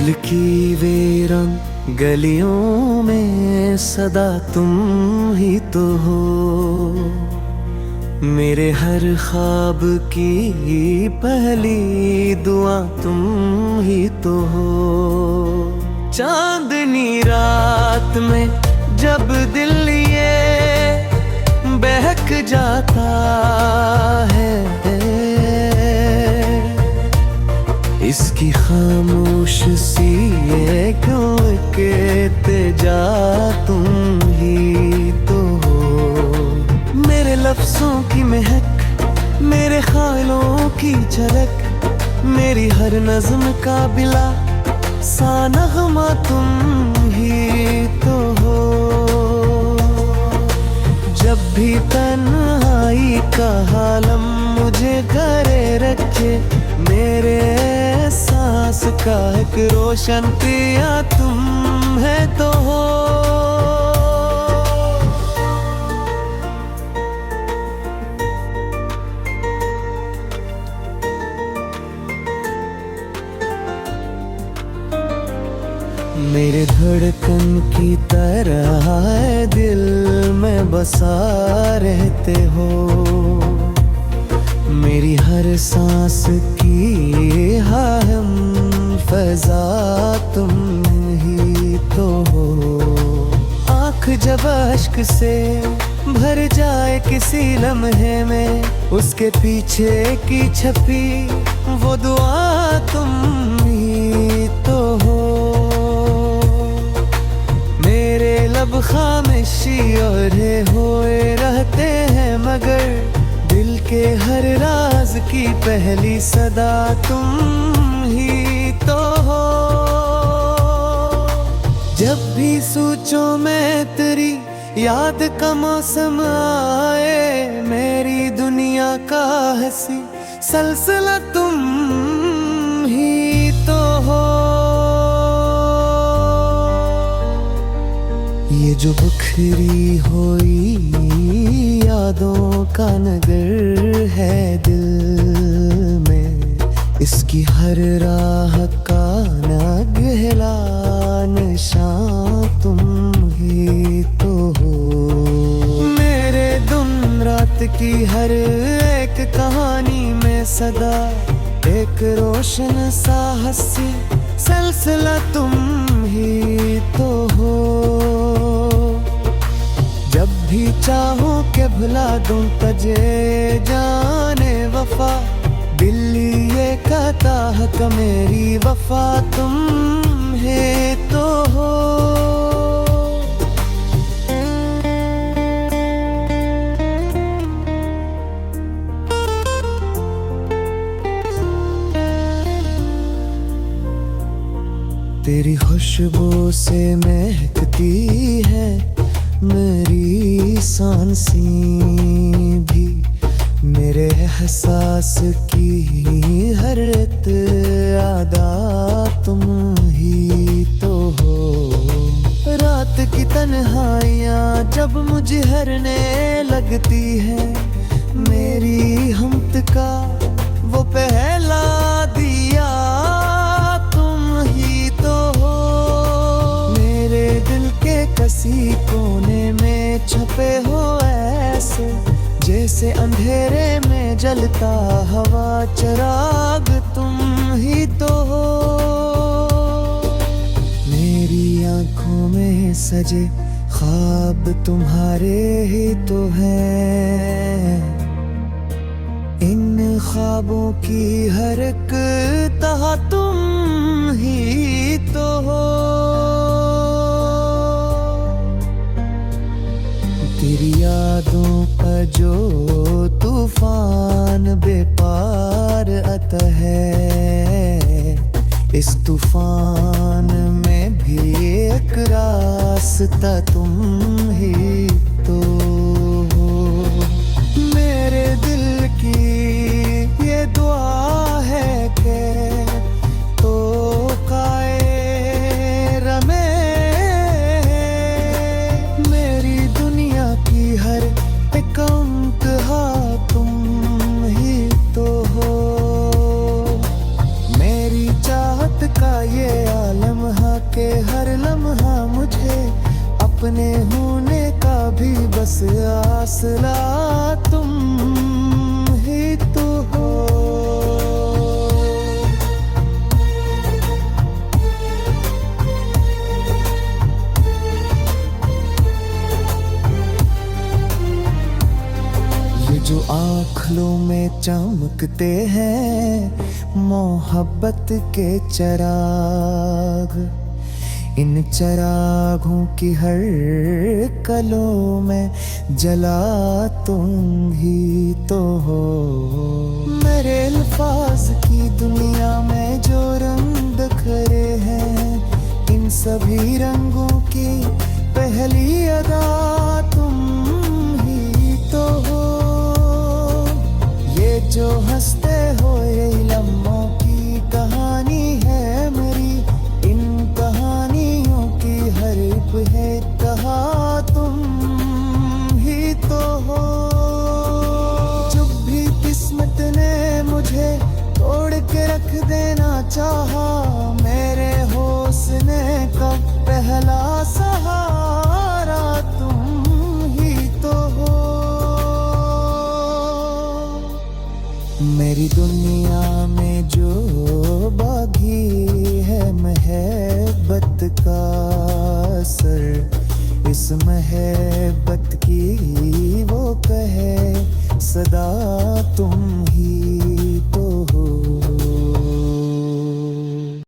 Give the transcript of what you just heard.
दिल की वीरान गलियों में सदा तुम ही तो हो। मेरे हर ख्वाब की पहली दुआ तुम ही तो हो। चांदनी रात में जब दिल ये बहक जाता है, इसकी खामोश सी ये क्यों कहते जा तुम ही तो हो। मेरे लफ्जों की महक, मेरे ख्यालों की झलक, मेरी हर नज़्म का बिला सा नग़मा तुम ही तो हो। जब भी तन्हाई का आलम मुझे करे रखे, मेरे सांस का एक रोशन पिया तुम है तो हो। मेरे धड़कन की तरह दिल में बसा रहते हो। मेरी हर सांस की हम फज़ा तुम ही तो हो। आँख जब अश्क से भर जाए किसी लम्हे में, उसके पीछे की छपी वो दुआ तुम ही तो हो। मेरे लब खामोशी और होए रहते हैं, मगर दिल के हर राज की पहली सदा तुम ही तो हो। जब भी सोचो मैं तेरी याद का मौसम आए, मेरी दुनिया का हंसी सलसिला तुम ही तो हो। ये जो बिखरी हुई यादों का नगर है दिल में, इसकी हर राह का नगहला निशान तुम ही तो हो। मेरे दिन रात की हर एक कहानी में सदा एक रोशन सा हंसी सिलसिला तुम ही तो हो। जब भी चाहो के भुला दूं तुझे जाने वफा, दिल्ली ये कहता है कि मेरी वफा तुम है तो हो। तेरी खुशबू से महकती है मेरी सांसें भी, मेरे एहसास की हर रित अदा तुम ही तो हो। रात की तन्हाइयाँ जब मुझे हरने लगती है, मेरी हमत का वो पहला दिया तुम ही तो हो। मेरे दिल के किसी कोने में छपे हो ऐसे, जैसे अंधेरे में जलता हवा चिराग तुम ही तो हो। मेरी आँखों में सजे ख्वाब तुम्हारे ही तो हैं, इन ख्वाबों की हर एक तह तुम ही तो हो। तेरी यादों पर जो तूफान बेपार आता है, इस तूफान में भी एक रास्ता तुम ही तो हो। मेरे दिल की ये दुआ है कि तो हर एक इंतहा तुम ही तो हो। मेरी चाहत का ये आलम अपने होने का भी बस आसरा तुम ही तो हो। ये जो आँखों में चमकते हैं मोहब्बत के चिराग, इन चिरागों की हर कलों में जला तुम ही तो हो। मेरे अल्फाज की दुनिया में जो रंग खरे हैं, इन सभी रंगों की पहली अदा तुम ही तो हो। ये जो हंसते हो ये लम्हों की कहानी है मेरी, इन कहानियों की हर एक है कहा तुम ही तो हो। जब भी किस्मत ने मुझे तोड़ के रख देना चाहा, मेरे हौसले का पहला सहारा तुम ही तो हो। मेरी दुनिया में जो बागी है महब्बत का असर, इस महब्बत की वो कहे सदा तुम ही